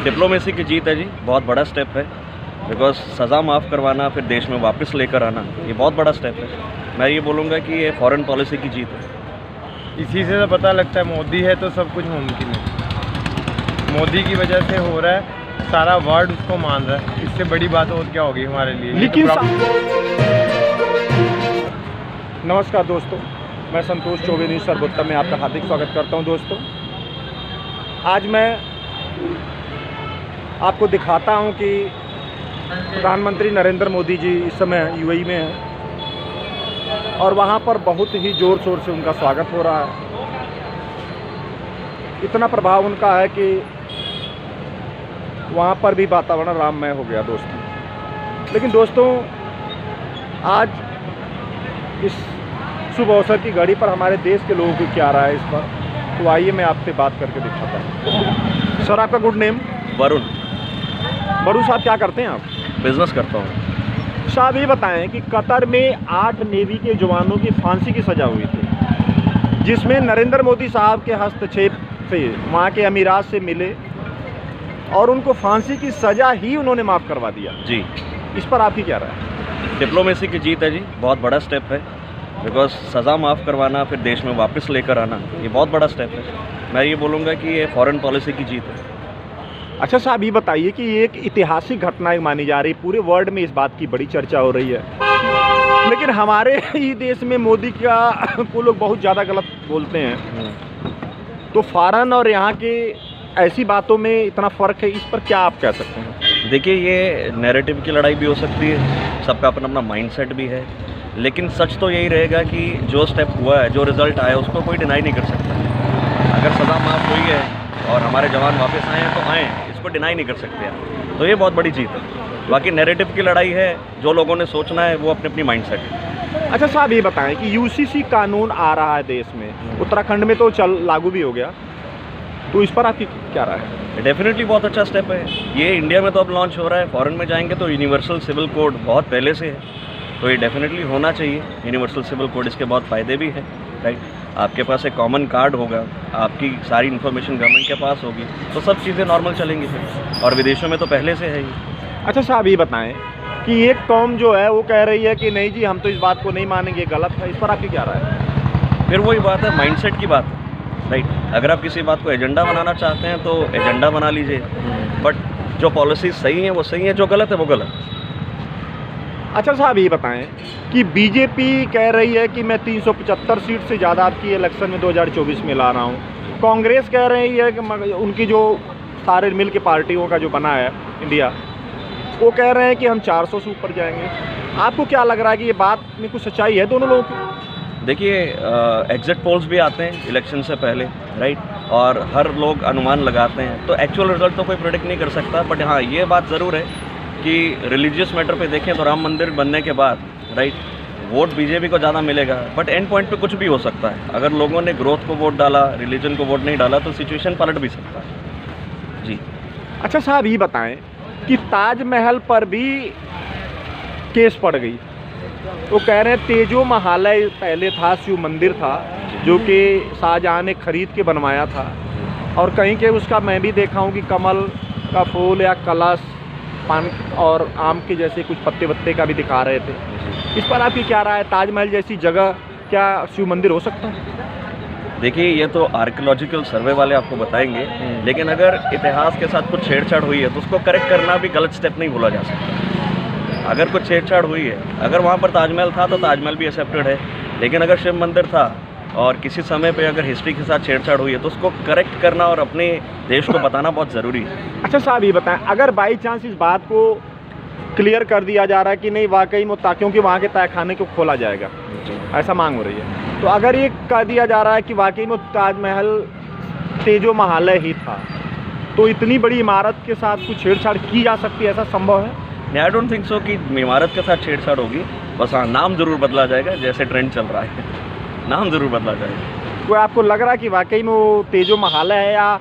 Diplomacy की जीत है जी, बहुत बड़ा स्टेप है। बिकॉज सज़ा माफ़ करवाना फिर देश में वापस लेकर आना, ये बहुत बड़ा स्टेप है। मैं ये बोलूँगा कि ये फॉरेन पॉलिसी की जीत है। इसी से तो पता लगता है मोदी है तो सब कुछ मुमकिन है। मोदी की वजह से हो रहा है, सारा वर्ल्ड उसको मान रहा है। इससे बड़ी बात और क्या होगी हमारे लिए। लेकिन नमस्कार दोस्तों, मैं संतोष चौबे न्यूज़ सर्वोत्तम में आपका हार्दिक स्वागत करता हूं। दोस्तों, आज मैं आपको दिखाता हूं कि प्रधानमंत्री नरेंद्र मोदी जी इस समय यूएई में हैं और वहां पर बहुत ही ज़ोर शोर से उनका स्वागत हो रहा है। इतना प्रभाव उनका है कि वहाँ पर भी वातावरण राममय हो गया दोस्तों। लेकिन दोस्तों, आज इस शुभ अवसर की घड़ी पर हमारे देश के लोगों की क्या राय है इस पर, तो आइए मैं आपसे बात करके दिखाता हूँ। सर, आपका गुड नेम? वरुण। वरुण साहब, क्या करते हैं आप? बिजनेस करता हूँ। साहब, ये बताएं कि कतर में 8 नेवी के जवानों की फांसी की सज़ा हुई थी, जिसमें नरेंद्र मोदी साहब के हस्तक्षेप से वहाँ के अमीरात से मिले और उनको फांसी की सज़ा ही उन्होंने माफ़ करवा दिया जी। इस पर आपकी क्या राय है? डिप्लोमेसी की जीत है जी, बहुत बड़ा स्टेप है। बिकॉज सज़ा माफ़ करवाना फिर देश में वापस लेकर आना, ये बहुत बड़ा स्टेप है। मैं ये बोलूँगा कि ये फॉरेन पॉलिसी की जीत है। अच्छा साहब, ये बताइए कि ये एक ऐतिहासिक घटना मानी जा रही है, पूरे वर्ल्ड में इस बात की बड़ी चर्चा हो रही है, लेकिन हमारे ही देश में मोदी का को लोग बहुत ज़्यादा गलत बोलते हैं। तो फॉरेन और यहाँ के ऐसी बातों में इतना फ़र्क है, इस पर क्या आप कह सकते हैं? देखिए, ये नैरेटिव की लड़ाई भी हो सकती है, सबका अपना अपना माइंडसेट भी है, लेकिन सच तो यही रहेगा कि जो स्टेप हुआ है, जो रिज़ल्ट आया, उसको कोई डिनाई नहीं कर सकता। अगर सज़ा माफ़ हुई है और हमारे जवान वापस आए हैं तो आएँ, इसको डिनाई नहीं कर सकते आप। तो ये बहुत बड़ी जीत है। बाकी नैरेटिव की लड़ाई है, जो लोगों ने सोचना है वो अपनी अपनी माइंडसेट है। अच्छा साहब, ये बताएं कि यूसीसी कानून आ रहा है देश में, उत्तराखंड में तो लागू भी हो गया, तो इस पर आपकी क्या राय है? डेफिनेटली बहुत अच्छा स्टेप है ये। इंडिया में तो अब लॉन्च हो रहा है, फॉरेन में जाएंगे तो यूनिवर्सल सिविल कोड बहुत पहले से है, तो ये डेफिनेटली होना चाहिए यूनिवर्सल सिविल कोड। इसके बहुत फ़ायदे भी हैं, राइट। आपके पास एक कॉमन कार्ड होगा, आपकी सारी इन्फॉर्मेशन गवर्नमेंट के पास होगी, तो सब चीज़ें नॉर्मल चलेंगी फिर। और विदेशों में तो पहले से है ही। अच्छा साहब, ये बताएं कि एक कौम जो है वो कह रही है कि नहीं जी, हम तो इस बात को नहीं मानेंगे, गलत है, इस पर आपकी क्या राय है? फिर वही बात है, माइंडसेट की बात है, राइट। अगर आप किसी बात को एजेंडा बनाना चाहते हैं तो एजेंडा बना लीजिए, बट जो पॉलिसी सही है वो सही है, जो गलत है वो गलत। अच्छा साहब, ये बताएं कि बीजेपी कह रही है कि मैं 375 सीट से ज़्यादा आपकी इलेक्शन में 2024 में ला रहा हूँ। कांग्रेस कह रही है कि उनकी जो सारे मिल के पार्टियों का जो बना है इंडिया, वो कह रहे हैं कि हम 400 से ऊपर जाएंगे। आपको क्या लग रहा है कि ये बात में कुछ सच्चाई है दोनों लोगों की? देखिए, एग्जिट पोल्स भी आते हैं इलेक्शन से पहले, राइट, और हर लोग अनुमान लगाते हैं, तो एक्चुअल रिजल्ट तो कोई प्रेडिक्ट नहीं कर सकता। बट हाँ, ये बात ज़रूर है कि रिलीजियस मैटर पे देखें तो राम मंदिर बनने के बाद, राइट, वोट बीजेपी को ज़्यादा मिलेगा, बट एंड पॉइंट पे कुछ भी हो सकता है। अगर लोगों ने ग्रोथ को वोट डाला, रिलीजन को वोट नहीं डाला, तो सिचुएशन पलट भी सकता है जी। अच्छा साहब, ये बताएं कि ताजमहल पर भी केस पड़ गई, तो कह रहे हैं तेजो महालय पहले था, शिव मंदिर था, जो कि शाहजहाँ ने खरीद के बनवाया था, और कहीं के उसका मैं भी देखा हूँ कि कमल का फूल या कलश, पान और आम के जैसे कुछ पत्ते वत्ते का भी दिखा रहे थे। इस पर आपकी क्या राय है? ताजमहल जैसी जगह क्या शिव मंदिर हो सकता है? देखिए, ये तो आर्कियोलॉजिकल सर्वे वाले आपको बताएंगे, लेकिन अगर इतिहास के साथ कुछ छेड़छाड़ हुई है तो उसको करेक्ट करना भी गलत स्टेप नहीं बोला जा सकता। अगर कुछ छेड़छाड़ हुई है, अगर वहाँ पर ताजमहल था तो ताजमहल भी एक्सेप्टेड है, लेकिन अगर शिव मंदिर था और किसी समय पे अगर हिस्ट्री के साथ छेड़छाड़ हुई है तो उसको करेक्ट करना और अपने देश को बताना बहुत ज़रूरी है। अच्छा साहब, ये बताएं, अगर बाई चांस इस बात को क्लियर कर दिया जा रहा है कि नहीं वाकई में, क्योंकि वहाँ के तहखाने को खोला जाएगा, ऐसा मांग हो रही है, तो अगर ये कह दिया जा रहा है कि वाकई में ताजमहल तेजो महालय ही था, तो इतनी बड़ी इमारत के साथ कुछ छेड़छाड़ की जा सकती है, ऐसा संभव है? नहीं, आई डोंट थिंक सो कि इमारत के साथ छेड़छाड़ होगी। बस हाँ, नाम ज़रूर बदला जाएगा, जैसे ट्रेंड चल रहा है, नाम ज़रूर बदला जाएगा। तो आपको लग रहा है कि वाकई में वो तेजो महालय है या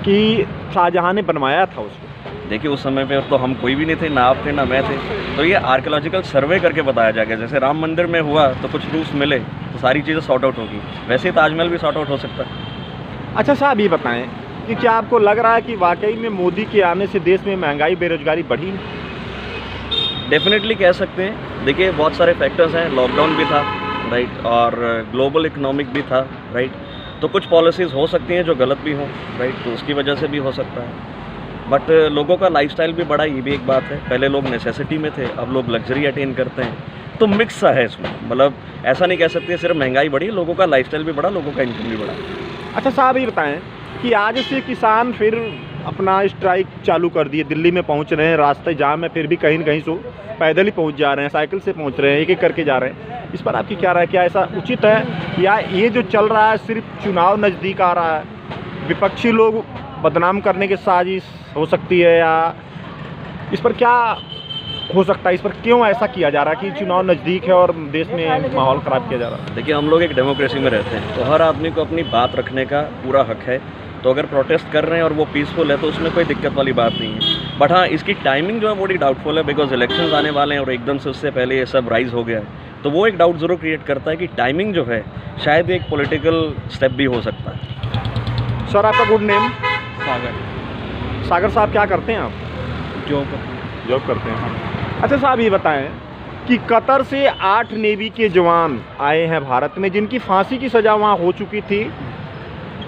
कि शाहजहाँ ने बनवाया था उसको? देखिए, उस समय पे तो हम कोई भी नहीं थे, ना आप थे ना मैं थे, तो ये आर्कियोलॉजिकल सर्वे करके बताया जाएगा। जैसे राम मंदिर में हुआ तो कुछ प्रूफ्स मिले तो सारी चीज़ें सॉर्ट आउट होगी, वैसे ही ताजमहल भी सॉर्ट आउट हो सकता है। अच्छा साहब, ये बताएं कि क्या आपको लग रहा है कि वाकई में मोदी के आने से देश में महंगाई बेरोजगारी बढ़ी? डेफिनेटली कह सकते हैं। देखिए बहुत सारे फैक्टर्स हैं, लॉकडाउन भी था राइट, और ग्लोबल इकोनॉमिक भी था राइट। तो कुछ पॉलिसीज़ हो सकती हैं जो गलत भी हों राइट, तो उसकी वजह से भी हो सकता है। बट लोगों का लाइफस्टाइल भी बढ़ा, ये भी एक बात है। पहले लोग नेसेसिटी में थे, अब लोग लग्जरी अटेन करते हैं, तो मिक्स सा है इसमें। मतलब ऐसा नहीं कह सकते सिर्फ महंगाई बढ़ी, लोगों का लाइफस्टाइल भी बढ़ा, लोगों का इनकम भी बढ़ा। अच्छा साहब ये बताएं कि आज से किसान फिर अपना स्ट्राइक चालू कर दिए, दिल्ली में पहुंच रहे हैं, रास्ते जाम है, फिर भी कहीं न कहीं से पैदल ही पहुंच जा रहे हैं, साइकिल से पहुंच रहे हैं, एक एक करके जा रहे हैं। इस पर आपकी क्या राय? क्या ऐसा उचित है या ये जो चल रहा है सिर्फ चुनाव नज़दीक आ रहा है, विपक्षी लोग बदनाम करने की साजिश हो सकती है, या इस पर क्या हो सकता है? इस पर क्यों ऐसा किया जा रहा है कि चुनाव नज़दीक है और देश में माहौल ख़राब किया जा रहा है? देखिए हम लोग एक डेमोक्रेसी में रहते हैं, तो हर आदमी को अपनी बात रखने का पूरा हक है। तो अगर प्रोटेस्ट कर रहे हैं और वो पीसफुल है तो उसमें कोई दिक्कत वाली बात नहीं है। बट हाँ, इसकी टाइमिंग जो है बड़ी डाउटफुल है, बिकॉज इलेक्शंस आने वाले हैं और एकदम से उससे पहले ये सब राइज हो गया है। तो वो एक डाउट ज़रूर क्रिएट करता है कि टाइमिंग जो है शायद एक पॉलिटिकल स्टेप भी हो सकता है। सर आपका गुड नेम? सागर। सागर साहब क्या करते हैं आप? जॉब करते हैं। अच्छा साहब ये बताएं कि कतर से 8 नेवी के जवान आए हैं भारत में, जिनकी फांसी की सज़ा वहाँ हो चुकी थी,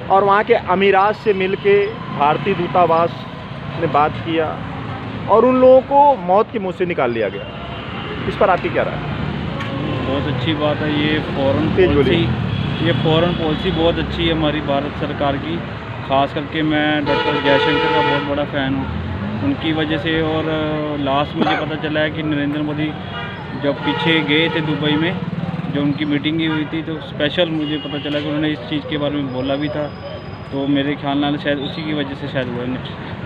और वहाँ के अमीरात से मिलके भारतीय दूतावास ने बात किया और उन लोगों को मौत के मुंह से निकाल लिया गया। इस पर आपकी क्या राय है? बहुत अच्छी बात है। ये फॉरेन पॉलिसी बहुत अच्छी है हमारी भारत सरकार की। ख़ास करके मैं डॉक्टर जयशंकर का बहुत बड़ा फ़ैन हूँ उनकी वजह से। और लास्ट मुझे पता चला है कि नरेंद्र मोदी जब पीछे गए थे दुबई में, जो उनकी मीटिंग हुई थी, तो स्पेशल मुझे पता चला कि उन्होंने इस चीज़ के बारे में बोला भी था। तो मेरे ख्याल में शायद उसी की वजह से शायद हुआ।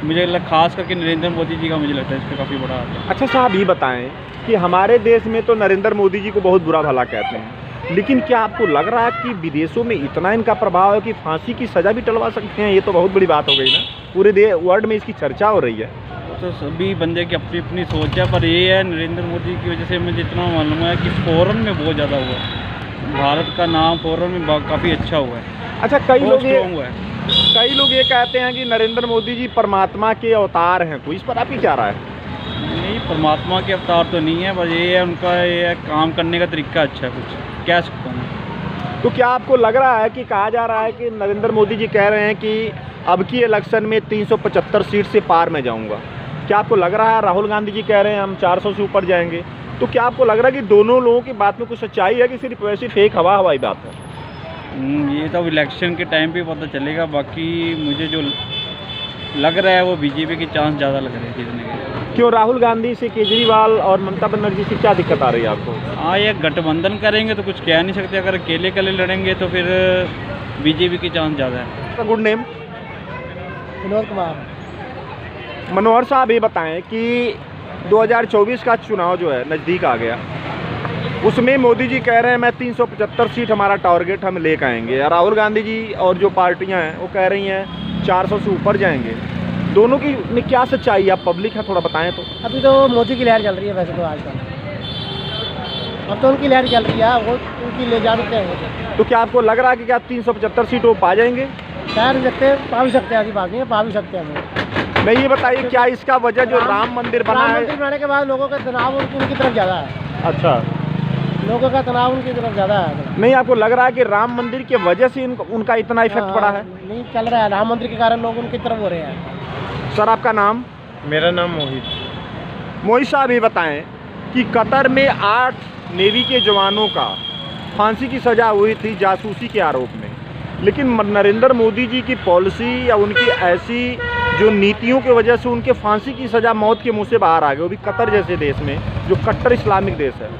मुझे खास करके नरेंद्र मोदी जी का मुझे लगता है इसका काफ़ी बड़ा हाथ है। अच्छा साहब ये बताएं कि हमारे देश में तो नरेंद्र मोदी जी को बहुत बुरा भला कहते हैं, लेकिन क्या आपको लग रहा है कि विदेशों में इतना इनका प्रभाव है कि फांसी की सज़ा भी टलवा सकते हैं? ये तो बहुत बड़ी बात हो गई ना, पूरे वर्ल्ड में इसकी चर्चा हो रही है। तो सभी बंदे की अपनी अपनी सोच है, पर ये है नरेंद्र मोदी की वजह से मुझे इतना मालूम है कि फ़ॉरेन में बहुत ज़्यादा हुआ है। भारत का नाम फ़ॉरेन में काफ़ी अच्छा हुआ है। अच्छा कई लोग ये कहते हैं कि नरेंद्र मोदी जी परमात्मा के अवतार हैं, तो इस पर आपकी क्या राय है? नहीं, परमात्मा के अवतार तो नहीं है, बस ये है उनका ये है काम करने का तरीका अच्छा है, कुछ कह सकता हूँ। तो क्या आपको लग रहा है कि कहा जा रहा है कि नरेंद्र मोदी जी कह रहे हैं कि अब की इलेक्शन में 375 सीट से पार में जाऊंगा? क्या आपको लग रहा है? राहुल गांधी जी कह रहे हैं हम 400 से ऊपर जाएंगे। तो क्या आपको लग रहा है कि दोनों लोगों की बात में कुछ सच्चाई है कि सिर्फ वैसी फेक हवाई बात है? ये तो इलेक्शन के टाइम पे पता चलेगा। बाकी मुझे जो लग रहा है वो बीजेपी की चांस ज़्यादा लग रहे हैं जीतने के। क्यों? राहुल गांधी से, केजरीवाल और ममता बनर्जी से क्या दिक्कत आ रही है आपको? हाँ, ये गठबंधन करेंगे तो कुछ कह नहीं सकते। अगर अकेले लड़ेंगे तो फिर बीजेपी की चांस ज़्यादा है। Good name? विनोद कुमार। मनोहर साहब ये बताएं कि 2024 का चुनाव जो है नज़दीक आ गया, उसमें मोदी जी कह रहे हैं मैं 375 सीट हमारा टारगेट हम लेकर आएंगे, और राहुल गांधी जी और जो पार्टियां हैं वो कह रही हैं 400 से ऊपर जाएंगे। दोनों की में क्या सच्चाई है? आप पब्लिक है, थोड़ा बताएं तो। अभी तो मोदी की लहर चल रही है वैसे तो आजकल, अब तो उनकी लहर चल रही है, वो उनकी ले जा सकते हैं। तो क्या आपको लग रहा है कि क्या 375 सीट वो पा जाएंगे? कह नहीं सकते, पा भी सकते हैं, ऐसी बात नहीं है, पा भी सकते हैं वो। नहीं ये बताइए क्या इसका वजह जो राम मंदिर बना है? राम मंदिर बनाने के बाद लोगों का तनाव उनकी तरफ ज़्यादा है। अच्छा, लोगों का तनाव उनकी तरफ ज़्यादा है। नहीं आपको लग रहा है कि राम मंदिर की वजह से उनका इतना इफेक्ट पड़ा है? नहीं चल रहा है, राम मंदिर के कारण लोग उनकी तरफ हो रहे हैं। सर आपका नाम? मेरा नाम मोहित। मोहित साहब ये बताएं कि कतर में 8 नेवी के जवानों का फांसी की सज़ा हुई थी जासूसी के आरोप में, लेकिन नरेंद्र मोदी जी की पॉलिसी या उनकी ऐसी जो नीतियों की वजह से उनके फांसी की सज़ा मौत के मुंह से बाहर आ गई, वो भी कतर जैसे देश में जो कट्टर इस्लामिक देश है।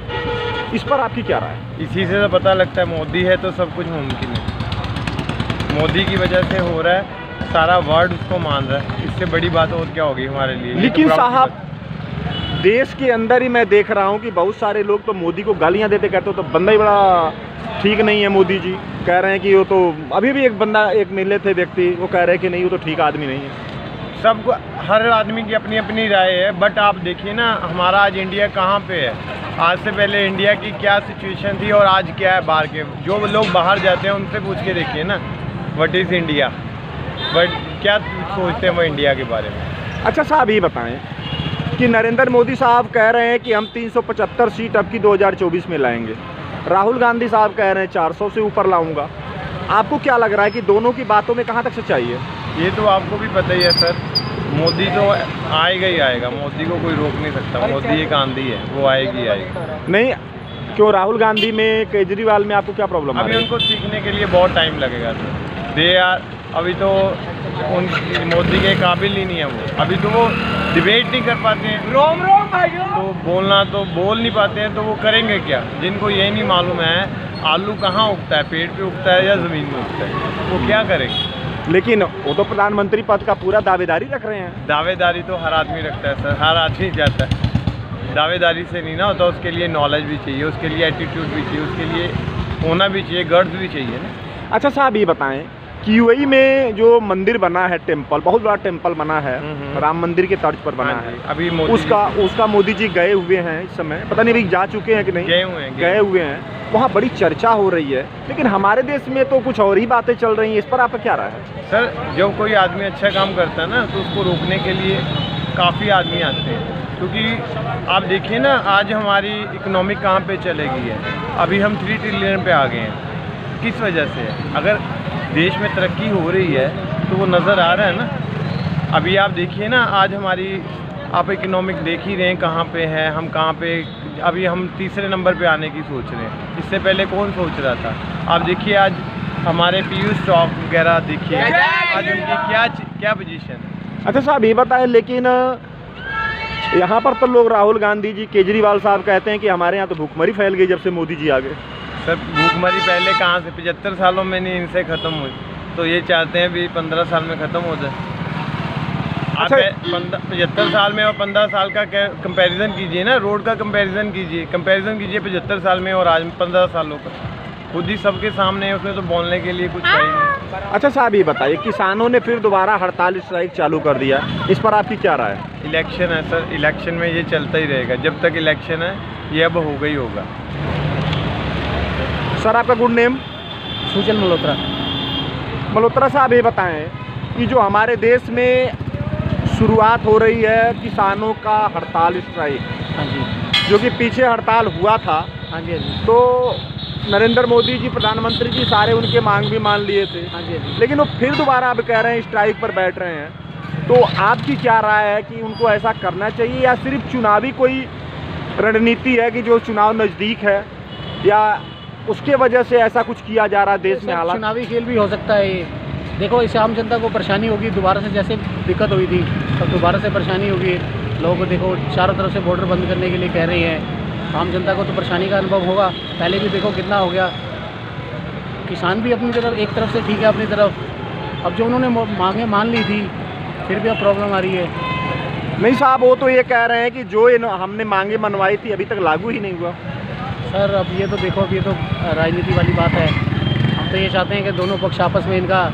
इस पर आपकी क्या राय है? इसी से तो पता लगता है मोदी है तो सब कुछ मुमकिन है। मोदी की वजह से हो रहा है, सारा वर्ल्ड उसको मान रहा है। इससे बड़ी बात और क्या होगी हमारे लिए? लेकिन साहब देश के अंदर ही मैं देख रहा हूँ कि बहुत सारे लोग तो मोदी को गालियाँ देते कहते हो तो बंदा ही बड़ा ठीक नहीं है। मोदी जी कह रहे हैं कि वो तो अभी भी एक मिले थे व्यक्ति, वो कह रहे हैं कि नहीं वो तो ठीक आदमी नहीं है। सबको, हर आदमी की अपनी अपनी राय है। बट आप देखिए ना हमारा आज इंडिया कहाँ पे है। आज से पहले इंडिया की क्या सिचुएशन थी और आज क्या है बाहर के। जो लोग बाहर जाते हैं उनसे पूछ के देखिए ना व्हाट इज़ इंडिया। बट क्या सोचते हैं वो इंडिया के बारे में। अच्छा साहब ये बताएं कि नरेंद्र मोदी साहब कह रहे हैं कि हम 375 सीट अब की 2024 में लाएंगे, राहुल गांधी साहब कह रहे हैं 400 से ऊपर लाऊंगा। आपको क्या लग रहा है कि दोनों की बातों में कहाँ तक सच्चाई है? ये तो आपको भी पता ही है सर, मोदी तो आएगा ही आएगा, मोदी को कोई रोक नहीं सकता। मोदी एक आंधी है, वो आएगी ही आएगी। नहीं क्यों, राहुल गांधी में केजरीवाल में आपको क्या प्रॉब्लम है? अभी उनको सीखने के लिए बहुत टाइम लगेगा सर। दे यार अभी तो उन मोदी के काबिल ही नहीं है वो। अभी तो वो डिबेट नहीं कर पाते हैं, तो बोलना तो बोल नहीं पाते हैं, तो वो करेंगे क्या? जिनको ये नहीं मालूम है आलू कहाँ उगता है, पेड़ पे उगता है या ज़मीन में उगता है, वो क्या करेंगे? लेकिन वो तो प्रधानमंत्री पद का पूरा दावेदारी रख रहे हैं। दावेदारी तो हर आदमी रखता है सर, हर आदमी चाहता है। दावेदारी से नहीं ना होता, उसके लिए नॉलेज भी चाहिए, उसके लिए एटीट्यूड भी चाहिए, उसके लिए होना भी चाहिए, गर्ड्स भी चाहिए ना। अच्छा साहब ये बताएं कि यूएई में जो मंदिर बना है, टेम्पल, बहुत बड़ा टेम्पल बना है, राम मंदिर के तर्ज पर बना है, अभी मोदी उसका मोदी जी गए हुए हैं इस समय, पता नहीं अभी जा चुके हैं कि नहीं, गए हुए हैं। वहाँ बड़ी चर्चा हो रही है, लेकिन हमारे देश में तो कुछ और ही बातें चल रही हैं। इस पर आपका क्या राय है? सर जब कोई आदमी अच्छा काम करता है ना, तो उसको रोकने के लिए काफ़ी आदमी आते हैं। क्योंकि आप देखिए ना, आज हमारी इकोनॉमी कहाँ पे चलेगी है, अभी हम 3 ट्रिलियन पे आ गए हैं। किस वजह से है? अगर देश में तरक्की हो रही है तो वो नज़र आ रहा है ना। अभी आप देखिए ना, आज हमारी आप इकोनॉमिक देख ही रहे हैं कहाँ पे है, हम कहाँ पे, अभी हम तीसरे नंबर पे आने की सोच रहे हैं। इससे पहले कौन सोच रहा था? आप देखिए आज हमारे पीयू स्टॉक वगैरह देखिए, आज उनकी क्या पोजीशन है। अच्छा साहब ये बताएं, लेकिन यहाँ पर तो लोग, राहुल गांधी जी, केजरीवाल साहब कहते हैं कि हमारे यहाँ तो भूखमरी फैल गई जब से मोदी जी आ गए। सर भूखमरी पहले कहाँ से, 75 सालों में नहीं इनसे ख़त्म हुई, तो ये चाहते हैं भी 15 साल में ख़त्म हो जाए। अच्छा, आप 75 साल में और 15 साल का कंपैरिजन कीजिए ना, रोड का कंपैरिजन कीजिए 75 साल में और आज 15 सालों का, खुद ही सबके सामने है, उसमें तो बोलने के लिए कुछ है ही नहीं। अच्छा साहब ये बताइए, किसानों ने फिर दोबारा हड़ताल स्ट्राइक चालू कर दिया, इस पर आपकी क्या राय है? इलेक्शन है सर, इलेक्शन में ये चलता ही रहेगा, जब तक इलेक्शन है ये अब होगा ही होगा। सर आपका गुड नेम? सुजल मल्होत्रा। मल्होत्रा साहब ये बताएं कि जो हमारे देश में शुरुआत हो रही है किसानों का हड़ताल स्ट्राइक, हाँ जी, जो कि पीछे हड़ताल हुआ था, हाँ जी, हाँ जी, तो नरेंद्र मोदी जी, प्रधानमंत्री जी, सारे उनके मांग भी मान लिए थे, हाँ जी, हाँ जी। लेकिन वो फिर दोबारा अब कह रहे हैं स्ट्राइक पर बैठ रहे हैं। तो आपकी क्या राय है कि उनको ऐसा करना चाहिए या सिर्फ चुनावी कोई रणनीति है कि जो चुनाव नज़दीक है, या उसके वजह से ऐसा कुछ किया जा रहा है देश में? हालात चुनावी खेल भी हो सकता है ये। देखो, इससे आम जनता को परेशानी होगी, दोबारा से जैसे दिक्कत हुई थी तब दोबारा से परेशानी होगी। लोगों को देखो चारों तरफ से बॉर्डर बंद करने के लिए कह रहे हैं, आम जनता को तो परेशानी का अनुभव होगा। पहले भी देखो कितना हो गया, किसान भी अपनी तरफ एक तरफ से ठीक है अपनी तरफ, अब जो उन्होंने मांगे मान ली थी फिर भी अब प्रॉब्लम आ रही है। नहीं साहब, वो तो ये कह रहे हैं कि जो हमने मांगे मनवाई थी अभी तक लागू ही नहीं हुआ। सर अब ये तो देखो, अब ये तो राजनीति वाली बात है। हम तो ये चाहते हैं कि दोनों पक्ष आपस में इनका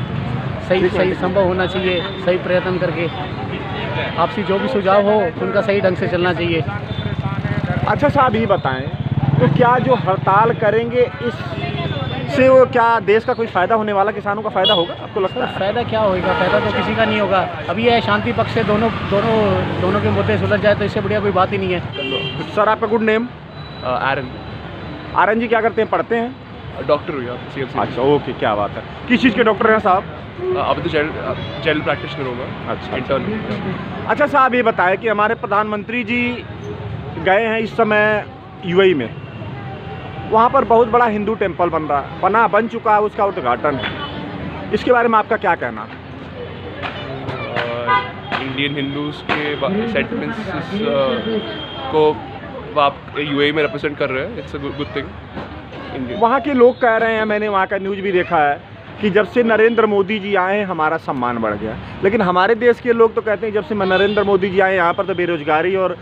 सही संभव होना चाहिए, सही प्रयत्न करके आपसी जो भी सुझाव हो उनका सही ढंग से चलना चाहिए। अच्छा साहब ये बताएं, तो क्या जो हड़ताल करेंगे इससे वो क्या देश का कोई फ़ायदा होने वाला, किसानों का फ़ायदा होगा आपको लगता है? फ़ायदा क्या होगा? फ़ायदा तो किसी का नहीं होगा। अभी ये शांति पक्ष से दोनों के मुद्दे सुलझ जाए तो इससे बढ़िया कोई बात ही नहीं है। सर आपका गुड नेम? आरन। आरन जी क्या करते हैं, पढ़ते हैं? डॉक्टर हो गया CMC। अच्छा ओके, क्या बात है। किस चीज़ के डॉक्टर हैं साहब? अभी तो जनरल प्रैक्टिशनर हूँ मैं। अच्छा, इंटर्न। अच्छा साहब ये बताएं कि हमारे प्रधानमंत्री जी गए हैं इस समय यूएई में, वहाँ पर बहुत बड़ा हिंदू टेम्पल बन चुका है, उसका उद्घाटन, इसके बारे में आपका क्या कहना? इंडियन हिंदूज़ के सेंटिमेंट्स को आप यूएई में रिप्रेजेंट कर रहे हैं, इट्स अ गुड थिंग। वहाँ के लोग कह रहे हैं, मैंने वहाँ का न्यूज़ भी देखा है, कि जब से नरेंद्र मोदी जी आए हैं हमारा सम्मान बढ़ गया। लेकिन हमारे देश के लोग तो कहते हैं जब से नरेंद्र मोदी जी आए यहाँ पर तो बेरोजगारी और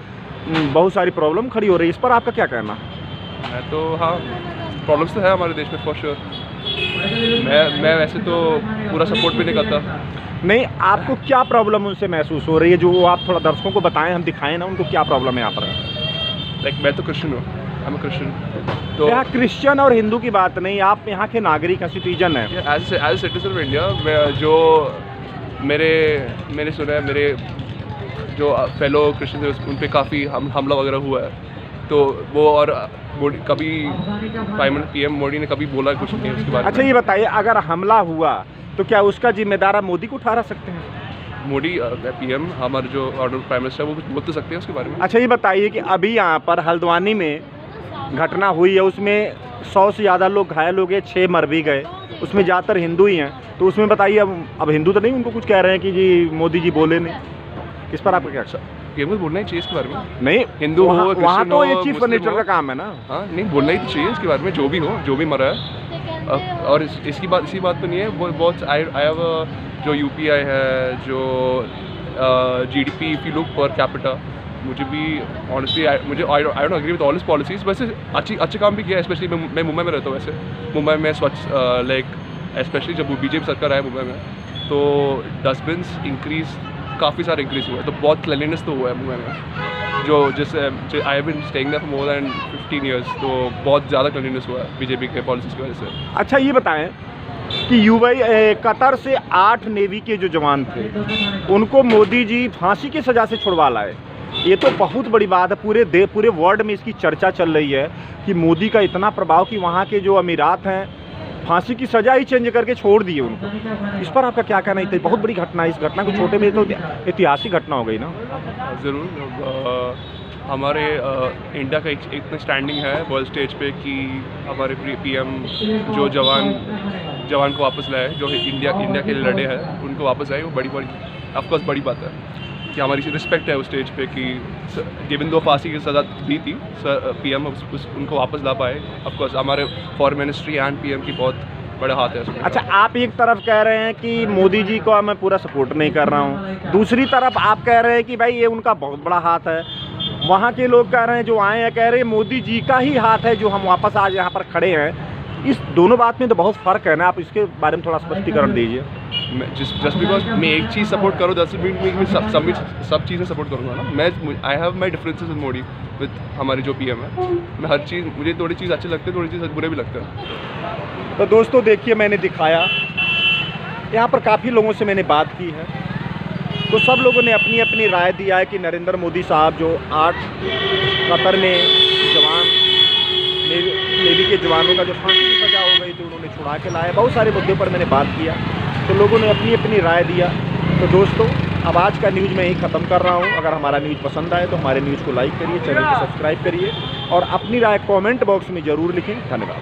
बहुत सारी प्रॉब्लम खड़ी हो रही है। इस पर आपका क्या कहना? तो हाँ, प्रॉब्लम्स तो है हमारे देश में फॉर श्योर। मैं वैसे तो पूरा सपोर्ट भी नहीं करता। नहीं, आपको क्या प्रॉब्लम उनसे महसूस हो रही है, जो आप थोड़ा दर्शकों को बताएं, हम दिखाएं ना उनको क्या प्रॉब्लम है यहाँ पर? लाइक मैं तो क्रिश्चियन हूँ, आई एम क्रिश्चियन। तो यहाँ क्रिश्चियन और हिंदू की बात नहीं, आप यहाँ के नागरिक हैं, सिटीजन हैं। एज सिटीजन ऑफ इंडिया, जो मैंने सुना है मेरे जो फेलो क्रिश्चियन थे उन पे काफ़ी हमला वगैरह हुआ है, तो वो और मोदी कभी PM मोदी ने कभी बोला कुछ नहीं उसके बारे में। अच्छा ये बताइए, अगर हमला हुआ तो क्या उसका जिम्मेदार आप मोदी को ठहरा सकते हैं? मोदी PM हमारे जो ऑनरेबल प्राइम मिनिस्टर है वो कुछ बोल तो सकते हैं उसके बारे में। अच्छा ये बताइए कि अभी यहाँ पर हल्द्वानी में घटना हुई है, उसमें 100 से ज़्यादा लोग घायल हो गए, 6 मर भी गए, उसमें ज़्यादातर हिंदू ही हैं, तो उसमें बताइए अब हिंदू तो नहीं उनको कुछ कह रहे हैं कि जी मोदी जी बोले नहीं, इस पर आपका क्या? PM को बोलना ही चाहिए इसके बारे में। नहीं, हिंदू हो, वहाँ क्रिश्चियन तो हो, ये चीफ मुस्लिम मिनिस्टर हो। का काम है ना। हाँ नहीं, बोलना ही चाहिए इसके बारे में, जो भी हो, जो भी मरा है। और इसी बात तो नहीं है, वो बहुत आई हैव जो UPI है, जो GDP if you look per capita, मुझे भी ऑनेस्टली मुझे I don't agree with all his policies. वैसे अच्छे काम भी किया, स्पेशली मैं मुंबई में रहता हूँ। वैसे मुंबई में स्वच्छ लाइक स्पेशली जब BJP सरकार आया मुंबई में, तो डस्टबिन्स इंक्रीज काफ़ी सारा इंक्रीज हुआ है, तो बहुत क्लीनलीनेस तो हुआ है मुंबई में। जो जैसे I have been staying there for more than 15 years, तो बहुत ज़्यादा क्लीनलीनेस हुआ है BJP के पॉलिसीज की वजह से। अच्छा ये बताएं कि कतर से 8 नेवी के जो जवान थे उनको मोदी जी फांसी की सज़ा से छुड़वा लाए, ये तो बहुत बड़ी बात है। पूरे वर्ल्ड में इसकी चर्चा चल रही है कि मोदी का इतना प्रभाव कि वहाँ के जो अमीरात हैं फांसी की सज़ा ही चेंज करके छोड़ दिए उनको। इस पर आपका क्या कहना है? बहुत बड़ी घटना है, इस घटना को छोटे में तो ऐतिहासिक घटना हो गई ना। ज़रूर हमारे इंडिया का इतना स्टैंडिंग है वर्ल्ड स्टेज पे कि हमारे PM जो जवान को वापस लाए, जो इंडिया के लिए लड़े हैं, उनको वापस आए, वो बड़ी ऑफकोर्स बड़ी बात है कि हमारी रिस्पेक्ट है उस स्टेज पे कि गिवन दो फांसी की सज़ा दी थी PM उनको वापस ला पाए। ऑफकोर्स हमारे फॉरेन मिनिस्ट्री एंड PM की बहुत बड़ा हाथ है उसमें। अच्छा, आप एक तरफ कह रहे हैं कि मोदी जी को मैं पूरा सपोर्ट नहीं कर रहा हूँ, दूसरी तरफ आप कह रहे हैं कि भाई ये उनका बहुत बड़ा हाथ है। वहाँ के लोग कह रहे हैं, जो आए हैं कह रहे हैं मोदी जी का ही हाथ है जो हम वापस आज यहाँ पर खड़े हैं। इस दोनों बात में तो बहुत फ़र्क है ना, आप इसके बारे में थोड़ा स्पष्टीकरण दीजिए। जस्ट बिकॉज मैं एक चीज़ सपोर्ट करूँ डजंट मीन मैं सब चीज़ें सपोर्ट करूँगा ना। I have my differences with Modi, with हमारी जो PM है। मैं हर चीज़, मुझे थोड़ी चीज़ अच्छी लगती है, थोड़ी चीज़ बुरे भी लगते हैं। तो दोस्तों देखिए, मैंने दिखाया यहाँ पर काफ़ी लोगों से मैंने बात की है, तो सब लोगों ने अपनी अपनी राय दिया है कि नरेंद्र मोदी साहब जो 8 कतर में जवान नेवी के जवानों का जो फांसी की सज़ा हो गई थी उन्होंने छुड़ा के लाया। बहुत सारे मुद्दों पर मैंने बात किया, तो लोगों ने अपनी अपनी राय दिया। तो दोस्तों अब आज का न्यूज़ मैं यही ख़त्म कर रहा हूँ। अगर हमारा न्यूज़ पसंद आए तो हमारे न्यूज़ को लाइक करिए, चैनल को सब्सक्राइब करिए और अपनी राय कमेंट बॉक्स में ज़रूर लिखें। धन्यवाद।